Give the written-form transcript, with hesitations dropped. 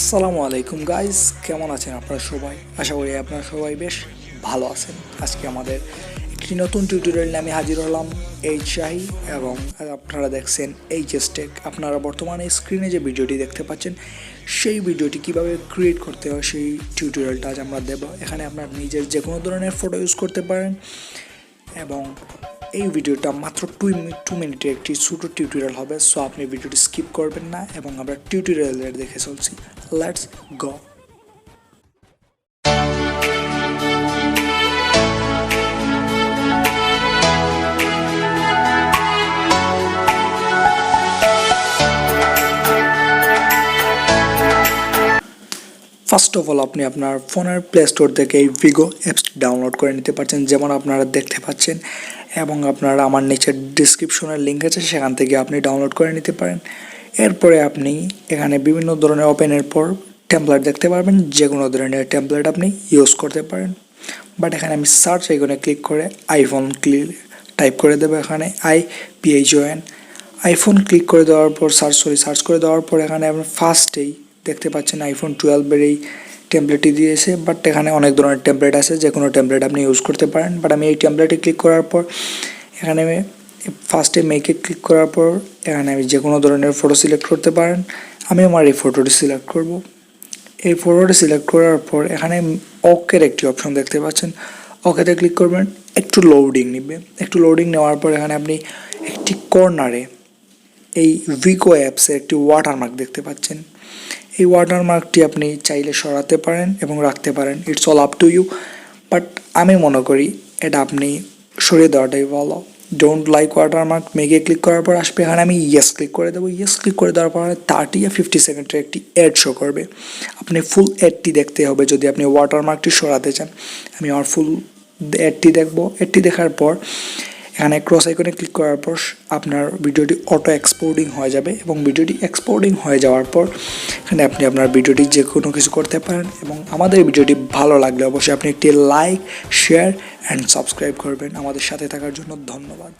আসসালামু আলাইকুম গাইস, কেমন আছেন আপনারা সবাই? আশা করি আপনারা সবাই বেশ ভালো আছেন। আজকে আমাদের একটি নতুন টিউটোরিয়াল নিয়ে আমি হাজির হলাম, এইচ শাহি, এবং আপনারা দেখছেন এইচ টেক। আপনারা বর্তমানে স্ক্রিনে যে ভিডিওটি দেখতে পাচ্ছেন সেই ভিডিওটি কিভাবে ক্রিয়েট করতে হয় সেই টিউটোরিয়ালটা আজ আমরা দেব। এখানে আপনার নিজের যে কোনো ধরনের ফটো ইউজ করতে পারেন এবং এই ভিডিওটা মাত্র 2 মিনিটের একটি ছোটো টিউটোরিয়াল হবে। সো আপনি ভিডিওটি স্কিপ করবেন না এবং আমরা টিউটোরিয়ালের দেখে চলছি। Let's go. First of all আপনি আপনার ফোনের প্লে স্টোর থেকে এই ভিগো অ্যাপস ডাউনলোড করে নিতে পারছেন, যেমন আপনারা দেখতে পাচ্ছেন, এবং আপনারা আমার নিচের ডিসক্রিপশনের লিঙ্ক আছে, সেখান থেকে আপনি ডাউনলোড করে নিতে পারেন। এরপরে আপনি এখানে বিভিন্ন ধরনের ওপেনের পর টেমপ্লেট দেখতে পারবেন, যে কোনো ধরনের টেমপ্লেট আপনি ইউজ করতে পারেন। বাট এখানে আমি সার্চ আইকনে ক্লিক করে আইফোন টাইপ করে দেবো। এখানে IPHON আইফোন ক্লিক করে দেওয়ার পর সার্চ করে দেওয়ার পর এখানে আপনি ফার্স্টেই দেখতে পাচ্ছেন আইফোন 12-এর এই টেমপ্লেটটি দিয়েছে। বাট এখানে অনেক ধরনের টেমপ্লেট আছে, যে কোনো টেমপ্লেট আপনি ইউজ করতে পারেন। বাট আমি এই টেমপ্লেটে ক্লিক করার পর এখানে ফার্স্টে মেকে ক্লিক করার পর এখানে আমি যে কোনো ধরনের ফটো সিলেক্ট করতে পারেন। আমি আমার এই ফটোটি সিলেক্ট করব। এই ফটোটি সিলেক্ট করার পর এখানে ওকের একটি অপশন দেখতে পাচ্ছেন, ওকেতে ক্লিক করবেন। একটু লোডিং নেবে। একটু লোডিং নেওয়ার পর এখানে আপনি একটি কর্নারে এই ভিগো অ্যাপসের একটি ওয়াটারমার্ক দেখতে পাচ্ছেন। এই ওয়াটারমার্কটি আপনি চাইলে সরাতে পারেন এবং রাখতে পারেন, it's all up to you. But আমি মনে করি এটা আপনি সরিয়ে দেওয়াটাই ভালো। ডোন্ট লাইক ওয়াটারমার্ক মেকে ক্লিক করার পর আসবে এখানে আমি ইয়েস ক্লিক করে দেবো। ইয়েস ক্লিক করে দেওয়ার পর 30 সেকেন্ডের একটি অ্যাড শো করবে। আপনি ফুল অ্যাডটি দেখতে হবে যদি আপনি ওয়াটারমার্কটি সরাতে চান। আমি আমার ফুল অ্যাডটি দেখবো। অ্যাডটি দেখার পর এখানে ক্রস আইকনে ক্লিক করার পর আপনার ভিডিওটি অটো এক্সপোর্টিং হয়ে যাবে, এবং ভিডিওটি এক্সপোর্টিং হয়ে যাওয়ার পর এখানে আপনি আপনার ভিডিওটি যে কোনো কিছু করতে পারেন। এবং আমাদের ভিডিওটি ভালো লাগলে অবশ্যই আপনি একটি লাইক, শেয়ার অ্যান্ড সাবস্ক্রাইব করবেন। আমাদের সাথে থাকার জন্য ধন্যবাদ।